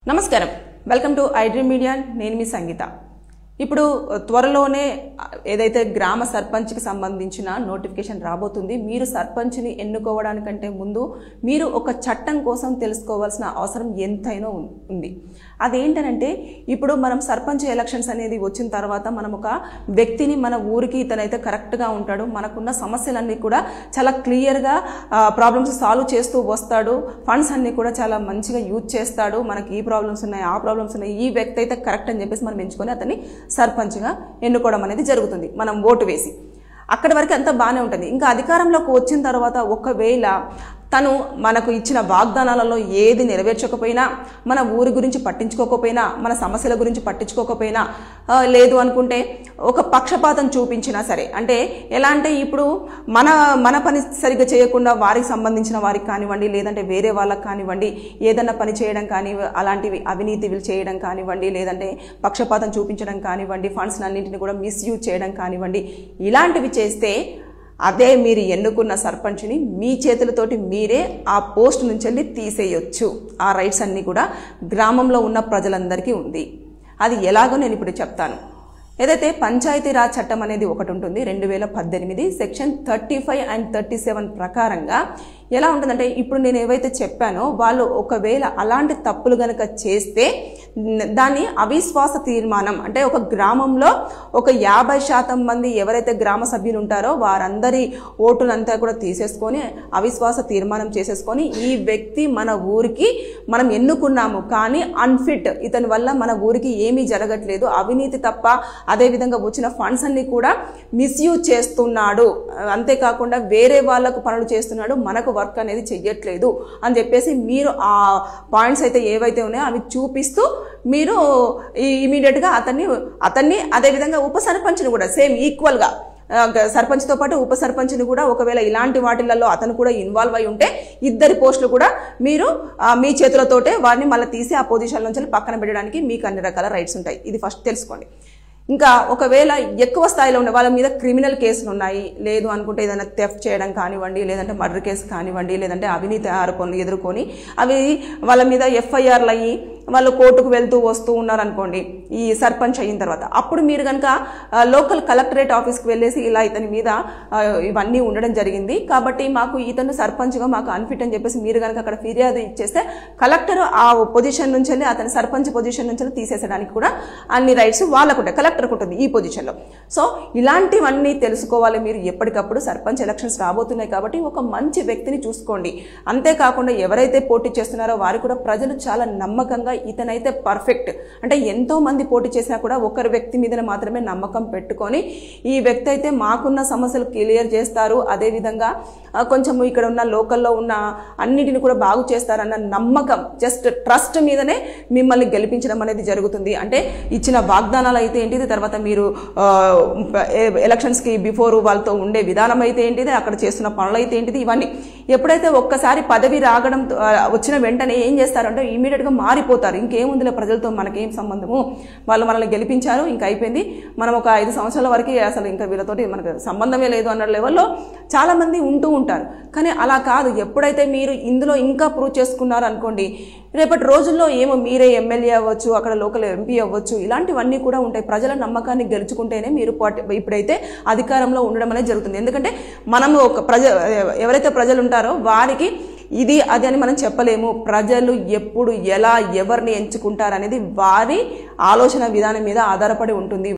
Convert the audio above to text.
నమస్కారం welcome to iDream media నేను మీ సంగీత ఇప్పుడు త్వరలోనే ఏదైతే గ్రామ సర్పంచ్ కి సంబంధించిన నోటిఫికేషన్ రాబోతుంది మీరు సర్పంచ్ ని ఎన్నుకోవడానికంటే ముందు మీరు ఒక చట్టం కోసం తెలుసుకోవాల్సిన అవసరం ఎంతైనా ఉంది అదేంటంటే ఇప్పుడు మనం సర్పంచ్ ఎలక్షన్స్ అనేది వచ్చిన తర్వాత మనం ఒక వ్యక్తిని మన ఊరికి ఇతనైతే కరెక్ట్ గా ఉంటాడు మనకున్న సమస్యలన్నీ కూడా చాలా క్లియర్ గా ప్రాబ్లమ్స్ సాల్వ్ చేస్తూ వస్తాడు ఫండ్స్ అన్ని కూడా చాలా మంచిగా యూజ్ చేస్తాడు మనకి ఈ ప్రాబ్లమ్స్ ఉన్నాయి ఆ ప్రాబ్లమ్స్ ఉన్నాయి ఈ వ్యక్తి అయితే కరెక్ట్ అని చెప్పేసి మనం ఎంచుకొని అతన్ని సర్పంచ్గా ఎన్నుకోవడం అనేది జరుగుతుంది మనం ఓటు వేసి అక్కడి వరకు అంతా బాగానే ఉంటుంది ఇంకా అధికారంలోకి వచ్చిన తర్వాత ఒకవేళ తను మనకు ఇచ్చిన వాగ్దానాలలో ఏది నెరవేర్చకపోయినా మన ఊరి గురించి పట్టించుకోకపోయినా మన సమస్యల గురించి పట్టించుకోకపోయినా లేదు అనుకుంటే ఒక పక్షపాతం చూపించినా సరే అంటే ఎలా అంటే ఇప్పుడు మన పని సరిగ్గా చేయకుండా వారికి సంబంధించిన వారికి కానివ్వండి లేదంటే వేరే వాళ్ళకి కానివ్వండి ఏదన్నా పని చేయడం కానీ అలాంటివి అవినీతిలు చేయడం కానివ్వండి లేదంటే పక్షపాతం చూపించడం కానివ్వండి ఫండ్స్ అన్నింటిని కూడా మిస్యూజ్ చేయడం కానివ్వండి ఇలాంటివి చేస్తే అదే మీరు ఎన్నుకున్న సర్పంచ్ని మీ చేతులతోటి మీరే ఆ పోస్ట్ నుంచి వెళ్ళి తీసేయొచ్చు ఆ రైట్స్ అన్నీ కూడా గ్రామంలో ఉన్న ప్రజలందరికీ ఉంది అది ఎలాగో నేను ఇప్పుడు చెప్తాను ఏదైతే పంచాయతీరాజ్ చట్టం అనేది ఒకటి ఉంటుంది 2018 సెక్షన్ 35 అండ్ 37 ప్రకారంగా ఎలా ఉంటుందంటే ఇప్పుడు నేను ఏవైతే చెప్పానో వాళ్ళు ఒకవేళ అలాంటి తప్పులు గనక చేస్తే దాన్ని అవిశ్వాస తీర్మానం అంటే ఒక గ్రామంలో ఒక 50% మంది ఎవరైతే గ్రామ సభ్యులు ఉంటారో వారందరి ఓటునంతా కూడా తీసేసుకొని అవిశ్వాస తీర్మానం చేసేసుకొని ఈ వ్యక్తి మన ఊరికి మనం ఎన్నుకున్నాము కానీ అన్ఫిట్ ఇతని వల్ల మన ఊరికి ఏమీ జరగట్లేదు అవినీతి తప్ప అదేవిధంగా వచ్చిన ఫండ్స్ అన్ని కూడా మిస్యూజ్ చేస్తున్నాడు అంతేకాకుండా వేరే వాళ్ళకు పనులు చేస్తున్నాడు మనకు వర్క్ అనేది చెయ్యట్లేదు అని చెప్పేసి మీరు ఆ పాయింట్స్ అయితే ఏవైతే ఉన్నాయో అవి చూపిస్తూ మీరు ఇమీడియట్గా అతన్ని అదేవిధంగా ఉప సర్పంచ్ని కూడా సేమ్ ఈక్వల్గా సర్పంచ్తో పాటు ఉప సర్పంచ్ని కూడా ఒకవేళ ఇలాంటి వాటిలలో అతను కూడా ఇన్వాల్వ్ అయి ఉంటే ఇద్దరి పోస్టులు కూడా మీరు మీ చేతులతోటే వారిని మళ్ళీ తీసి ఆ పొజిషన్ నుంచి పక్కన పెట్టడానికి మీకు అన్ని రకాల రైట్స్ ఉంటాయి ఇది ఫస్ట్ తెలుసుకోండి ఇంకా ఒకవేళ ఎక్కువ స్థాయిలో ఉన్న వాళ్ళ మీద క్రిమినల్ కేసులు ఉన్నాయి లేదు అనుకుంటే ఏదైనా థెఫ్ట్ చేయడం కానివ్వండి లేదంటే మర్డర్ కేసు కానివ్వండి లేదంటే అవినీతి ఆరోపణలు ఎదుర్కొని అవి వాళ్ళ మీద ఎఫ్ఐఆర్లు అయ్యి వాళ్ళు కోర్టుకు వెళ్తూ వస్తూ ఉన్నారనుకోండి ఈ సర్పంచ్ అయిన తర్వాత అప్పుడు మీరు కనుక లోకల్ కలెక్టరేట్ ఆఫీస్కి వెళ్ళేసి ఇలా ఇతని మీద ఇవన్నీ ఉండడం జరిగింది కాబట్టి మాకు ఇతను సర్పంచ్గా మాకు అన్ఫిట్ అని చెప్పేసి మీరు కనుక అక్కడ ఫిర్యాదు ఇచ్చేస్తే కలెక్టర్ ఆ పొజిషన్ నుంచి వెళ్ళి అతని సర్పంచ్ పొజిషన్ నుంచి తీసేసడానికి కూడా అన్ని రైట్స్ వాళ్ళకు ఉంటాయి కలెక్టర్కి ఉంటుంది ఈ పొజిషన్లో సో ఇలాంటివన్నీ తెలుసుకోవాలి మీరు ఎప్పటికప్పుడు సర్పంచ్ ఎలక్షన్స్ రాబోతున్నాయి కాబట్టి ఒక మంచి వ్యక్తిని చూసుకోండి అంతేకాకుండా ఎవరైతే పోటీ చేస్తున్నారో వారు కూడా ప్రజలు చాలా నమ్మకంగా ఇతనైతే పర్ఫెక్ట్ అంటే ఎంతో మంది పోటీ చేసినా కూడా ఒకరి వ్యక్తి మీద మాత్రమే నమ్మకం పెట్టుకొని ఈ వ్యక్తి అయితే మాకున్న సమస్యలు క్లియర్ చేస్తారు అదేవిధంగా కొంచెం ఇక్కడ ఉన్న లోకల్లో ఉన్న అన్నిటిని కూడా బాగు చేస్తారన్న నమ్మకం జస్ట్ ట్రస్ట్ మీదనే మిమ్మల్ని గెలిపించడం అనేది జరుగుతుంది అంటే ఇచ్చిన వాగ్దానాలు అయితే ఏంటిది తర్వాత మీరు ఎలక్షన్స్కి బిఫోర్ వాళ్ళతో ఉండే విధానం అయితే ఏంటిది అక్కడ చేస్తున్న పనులు అయితే ఏంటిది ఇవన్నీ ఎప్పుడైతే ఒక్కసారి పదవి రాగడం వచ్చిన వెంటనే ఏం చేస్తారంటే ఇమీడియట్గా మారిపోతారు ఇంకేముందిలే ప్రజలతో మనకేం సంబంధము వాళ్ళు మనల్ని గెలిపించారు ఇంకా అయిపోయింది మనం ఒక 5 సంవత్సరాల వరకు అసలు ఇంకా వీళ్ళతోటి మనకు సంబంధమే లేదు అన్న లెవెల్లో చాలా మంది ఉంటూ ఉంటారు కానీ అలా కాదు ఎప్పుడైతే మీరు ఇందులో ఇంకా ప్రూవ్ చేసుకున్నారు అనుకోండి రేపటి రోజుల్లో ఏమో మీరే ఎమ్మెల్యే అవ్వచ్చు అక్కడ లోకల్ ఎంపీ అవ్వచ్చు ఇలాంటివన్నీ కూడా ఉంటాయి ప్రజల నమ్మకాన్ని గెలుచుకుంటేనే మీరు ఇప్పుడైతే అధికారంలో ఉండడం అనేది జరుగుతుంది ఎందుకంటే మనము ఒక ఎవరైతే ప్రజలు ఉంటారో వారికి ఇది అది అని మనం చెప్పలేము ప్రజలు ఎప్పుడు ఎలా ఎవరిని ఎంచుకుంటారనేది వారి ఆలోచన విధానం మీద ఆధారపడి ఉంటుంది